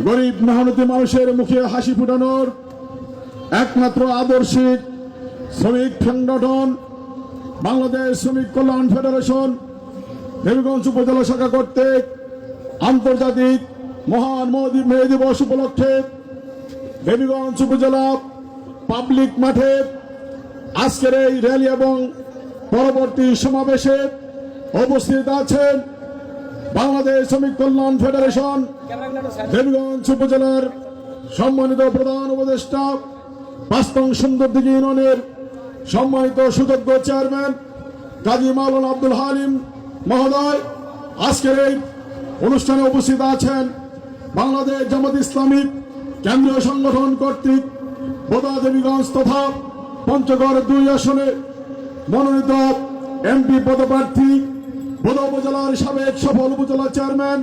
গরিব মেহনতি মানুষের মুখে হাসি ফুটানোর একমাত্র আদর্শিক শ্রমিক সংগঠন বাংলাদেশ শ্রমিক কল্যাণ ফেডারেশন দেবীগঞ্জ উপজেলা শাখা কর্তৃক আন্তর্জাতিক মহান মে দিবস উপলক্ষে দেবীগঞ্জ উপজেলা পাবলিক মাঠে আজকের এই র্যালি এবং পরবর্তী সমাবেশে উপস্থিত আছেন বাংলাদেশ শ্রমিক কল্যাণ ফেডারেশন দেবীগঞ্জ উপজেলার সম্মানিত প্রধান উপদেষ্টা বাস্তং সুন্দরদিঘি ইউনিয়নের সম্মানিত সুযোগ্য চেয়ারম্যান কাজী মাওলানা আব্দুল হালিম মহোদয়। আজকের এই অনুষ্ঠানে উপস্থিত আছেন বাংলাদেশ জামাত ইসলামী কেন্দ্রীয় সংগঠন কর্তৃক বোদা দেবীগঞ্জ তথা পঞ্চগড় 2 আসনে মনোনীত এমপি পদপ্রার্থী বোদা উপজেলার সাবেক সফল উপজেলা চেয়ারম্যান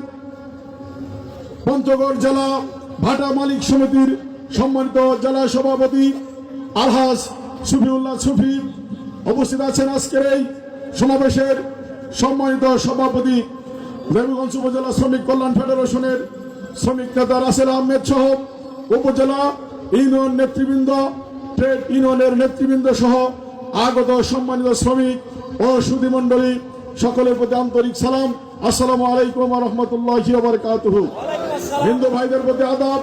পঞ্চগড় জেলা ভাটা মালিক সমিতির সম্মানিত জেলা সভাপতি আলহাজ সুফিউল্লাহ সুফি উপস্থিত আছেন। আজকের এই সমাবেশের সম্মানিত সভাপতি দেবীগঞ্জ উপজেলা শ্রমিক কল্যাণ ফেডারেশনের শ্রমিক নেতা রাসেল আহমেদ সহ উপজেলা ইউনিয়ন নেতৃবৃন্দ ট্রেড ইউনিয়নের নেতৃবৃন্দ সহ আগত সম্মানিত শ্রমিক ও সুধী মণ্ডলী সকলের প্রতি আন্তরিক সালাম। আসসালামু আলাইকুম ওয়া রাহমাতুল্লাহি ওয়া বারাকাতুহু। হিন্দু ভাইদের প্রতি আদাব,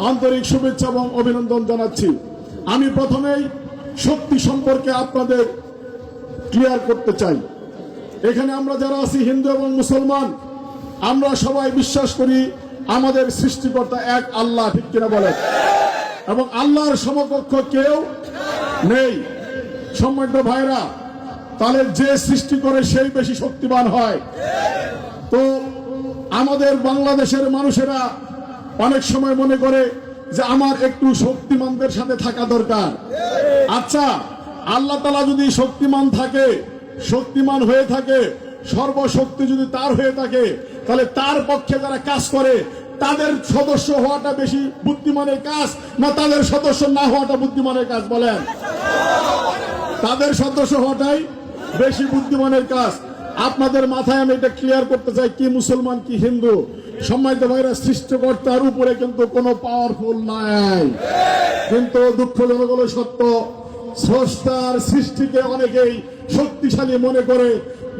আন্তরিক শুভেচ্ছা এবং অভিনন্দন জানাচ্ছি। আমি প্রথমেই শক্তি সম্পর্কে আপনাদের ক্লিয়ার করতে চাই। এখানে আমরা যারা আছি হিন্দু এবং মুসলমান, আমরা সবাই বিশ্বাস করি আমাদের সৃষ্টিকর্তা এক আল্লাহ, ঠিক কিনা বলেন? এবং আল্লাহর সমকক্ষ কেউ নেই। সম্মানিত ভাইরা, তাহলে যে সৃষ্টি করে সেই বেশি শক্তিমান হয়। তো আমাদের বাংলাদেশের মানুষেরা অনেক সময় মনে করে যে আমার একটু শক্তিমানদের সাথে থাকা দরকার। আচ্ছা, আল্লাহ তাআলা যদি শক্তিমান থাকে, শক্তিমান হয়ে থাকে, সর্বশক্তি যদি তার হয়ে থাকে, তাহলে তার পক্ষে যারা কাজ করে তাদের সদস্য হওয়াটা বেশি বুদ্ধিমানের কাজ না তাদের সদস্য না হওয়াটা বুদ্ধিমানের কাজ? বলেন। তাদের সদস্য হওয়াটাই বেশি বুদ্ধিমানের কাজ। আপনাদের মাথায় আমি এটা ক্লিয়ার করতে চাই, কি মুসলমান কি হিন্দু। সম্মানিত ভাইরা, সৃষ্টিকর্তার উপরে কিন্তু কোনো পাওয়ারফুল নাই, কিন্তু দুঃখজনক হলো সত্য, স্রষ্টার সৃষ্টিকে অনেকেই শক্তিশালী মনে করে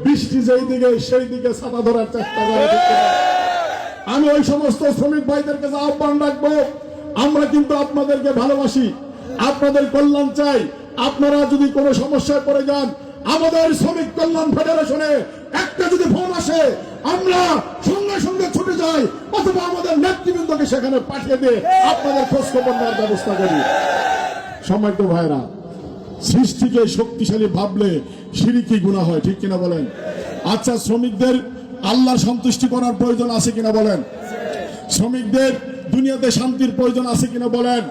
বৃষ্টি যেই দিকে সেই দিকে ছাতা ধরার চেষ্টা করে। আমি ওই সমস্ত শ্রমিক ভাইদের কাছে আহ্বান রাখবো, আমরা কিন্তু আপনাদেরকে ভালোবাসি, আপনাদের কল্যাণ চাই। আপনারা যদি কোনো সমস্যায় পড়ে যান, আমাদের শ্রমিক কল্যাণ ফেডারেশনে একটা যদি ফোন আসে, আমরা সঙ্গে সঙ্গে ছুটে যাই, অথবা আমাদের নেতৃবৃন্দকে সেখানে পাঠিয়ে দিয়ে আপনাদের খোঁজ খবর নেওয়ার ব্যবস্থা করি। সম্মানিত ভাইরা, সৃষ্টিকে শক্তিশালী ভাবলে শিরকি গুনাহ হয়, ঠিক কিনা বলেন? আচ্ছা, শ্রমিকদের আল্লাহর সন্তুষ্টি করার প্রয়োজন আছে কিনা বলেন? শ্রমিকদের দুনিয়াতে শান্তির প্রয়োজন আছে কিনা বলেন?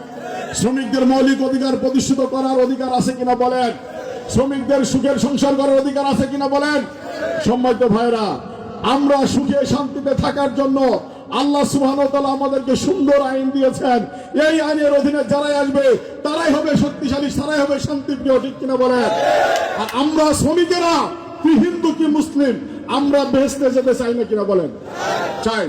শ্রমিকদের মৌলিক অধিকার প্রতিষ্ঠিত করার অধিকার আছে কিনা বলেন? শ্রমিকদের সুখের সংসার করার অধিকার আছে কিনা বলেন? সম্মানিত ভাইরা, আমরা সুখে শান্তিতে থাকার জন্য আল্লাহ সুবহানাহু ওয়া তাআলা আমাদেরকে সুন্দর আইন দিয়েছেন। এই আইনের অধীনে যারাই আসবে তারাই হবে শক্তিশালী, তারাই হবে শান্তিপ্রিয়, ঠিক কিনা বলেন? আর আমরা শ্রমিকেরা, কি হিন্দু কি মুসলিম, আমরা বেহেশতে যেতে চাই না কিনা বলেন? চাই।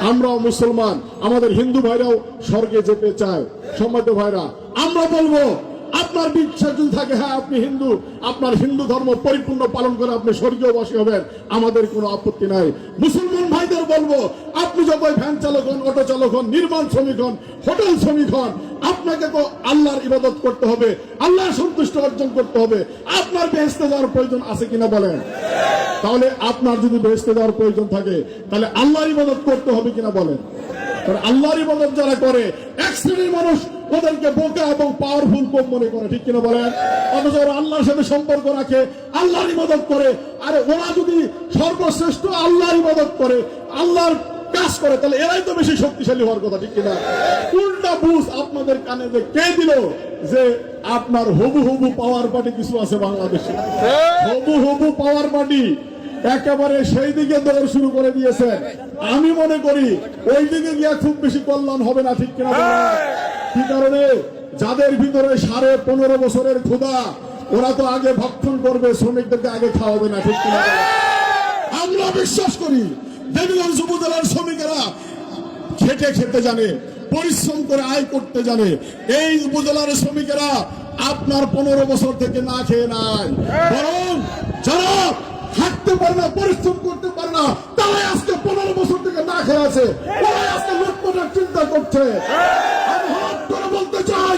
আমরাও মুসলমান, আমাদের হিন্দু ভাইরাও স্বর্গে যেতে চায়। সম্মানিত ভাইরা, আমরা বলবো আপনার বিশ্বাস যদি থাকে, হ্যাঁ আপনি হিন্দু, আপনার হিন্দু ধর্ম পরিপূর্ণ পালন করে আপনি স্বর্গীয়বাসী হবেন, আমাদের কোনো আপত্তি নাই। মুসলমান ভাইদের বলবো, আপনি যতই ভ্যান চালক হন, অটো চালক হন, নির্মাণ শ্রমিক হন, হোটেল শ্রমিক হন, আপনাকে তো আল্লাহর ইবাদত করতে হবে, আল্লাহর সন্তুষ্টি অর্জন করতে হবে। আপনার বেহেশতে যাওয়ার প্রয়োজন আছে কিনা বলেন? তাহলে আপনার যদি বেহেশতে যাওয়ার প্রয়োজন থাকে, তাহলে আল্লাহর ইবাদত করতে হবে কিনা বলেন? আল্লাহর ইবাদত যারা করে, এক শ্রেণীর মানুষ ওদেরকে বোকা এবং পাওয়ারফুল কম মনে করে, ঠিক কিনা বলেন? অথচ ওরা আল্লাহর সাথে সম্পর্ক রাখে, আল্লাহর ইবাদত করে। আরে ওরা যদি সর্বশ্রেষ্ঠ আল্লাহর ইবাদত করে, আল্লাহর কাজ করে, তাহলে এরাই তো বেশি শক্তিশালী হওয়ার কথা, ঠিক কিনা? উল্টা বুঝ আপনাদের কানে যে কে দিল যে আপনার হবু হবু পাওয়ার পার্টি কিছু আছে বাংলাদেশে, হবু হবু পাওয়ার পার্টি একেবারে সেই দিকে দৌড় শুরু করে দিয়েছেন। আমি মনে করি ওই দিকে গিয়ে খুব বেশি কল্যাণ হবে না, ঠিক কিনা? কি কারণে? যাদের ভিতরে 15.5 বছরের ক্ষুধা, ওরা তো আগে ভক্ষণ করবে, শ্রমিকদেরকে আগে খাওয়াবে না, ঠিক কিনা? আমরা বিশ্বাস করি দেবীগঞ্জ উপজেলার শ্রমিকেরা খেটে খেতে জানে, পরিশ্রম করে আয় করতে জানে। এই উপজেলার শ্রমিকেরা আপনার 15 বছর থেকে না খেয়ে নাই, বরং যারা হাঁটতে পারে না, পরিশ্রম করতে পারে না, তারাই আজকে 15 বছর থেকে না খেয়ে আছে, তারাই আজকে লুটপাটের চিন্তা করছে। আমি হঠাৎ করে বলতে চাই,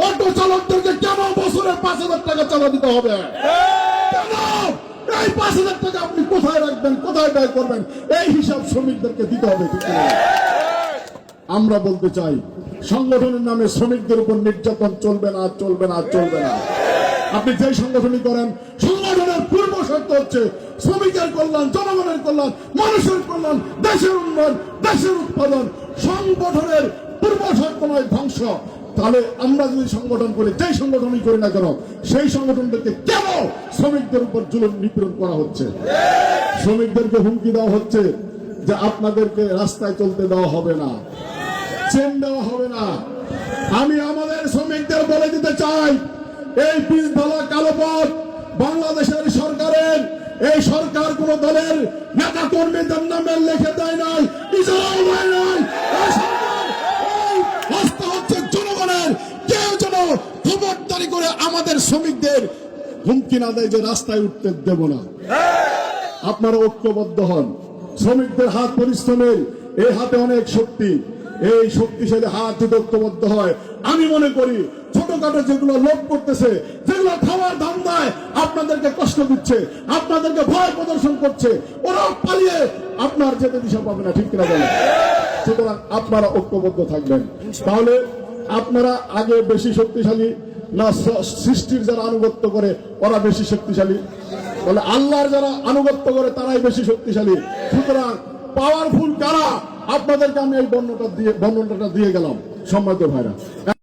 অটো চালকদেরকে কেন বছরে 5,000 টাকা চাঁদা দিতে হবে? কেন এই 5,000 টাকা আপনি কোথায় রাখবেন, কোথায় ব্যয় করবেন? এই হিসাব শ্রমিকদেরকে দিতে হবে, ঠিক না? আমরা বলতে চাই, সংগঠনের নামে শ্রমিকদের উপর নির্যাতন চলবে না, চলবে না, চলবে না। আপনি যে সংগঠনই করেন, সংগঠনের পূর্ব শর্ত হচ্ছে শ্রমিকের কল্যাণ, জনগণের কল্যাণ, মানুষের কল্যাণ, দেশের উন্নয়ন, দেশের উৎপাদন। সংগঠনের পূর্ব শর্ত নয় ধ্বংস। তাহলে আমরা যদি সংগঠন করি, যেই সংগঠনই করি না কেন, সেই সংগঠনদেরকে কেন শ্রমিকদের উপর জুলুম নিপীড়ন করা হচ্ছে? শ্রমিকদেরকে হুমকি দেওয়া হচ্ছে যে আপনাদেরকে রাস্তায় চলতে দেওয়া হবে না, চেন দেওয়া হবে না। আমি আমাদের শ্রমিকদের বলে দিতে চাই, এই পিচ ঢালা কালো পথ বাংলাদেশের সরকারের, এই সরকার কোন দলের নেতা কর্মীদের নামে লিখে দেয় নাই, ইজারাও দেয় নাই। এই সরকার, এই রাস্তা হচ্ছে জনগণের। কেউ যেন খবরদারি করে আমাদের শ্রমিকদের হুমকি না দেয় যে রাস্তায় উঠতে দেব না। আপনারা ঐক্যবদ্ধ হন। শ্রমিকদের হাত পরিশ্রমের, এই হাতে অনেক শক্তি। এই শক্তিশালী হাত যদি ঐক্যবদ্ধ হয়, আমি মনে করি ছোটখাটো যেগুলো লোভ করতেছে, যেগুলো খাওয়ার ধান্দায় আপনাদেরকে কষ্ট দিচ্ছে, আপনাদেরকে ভয় প্রদর্শন করছে, ওরা পালিয়ে আপনার যেতে দিশা পাবে না, ঠিক কিনা বলেন? সুতরাং আপনারা ঐক্যবদ্ধ থাকবেন। তাহলে আপনারা আগে বেশি শক্তিশালী না সৃষ্টির যারা আনুগত্য করে ওরা বেশি শক্তিশালী? বলে আল্লাহর যারা আনুগত্য করে তারাই বেশি শক্তিশালী। সুতরাং পাওয়ারফুল কারা, আপনাদেরকে আমি এই বর্ণনাটা দিয়ে গেলাম, সম্মানিত ভাইরা।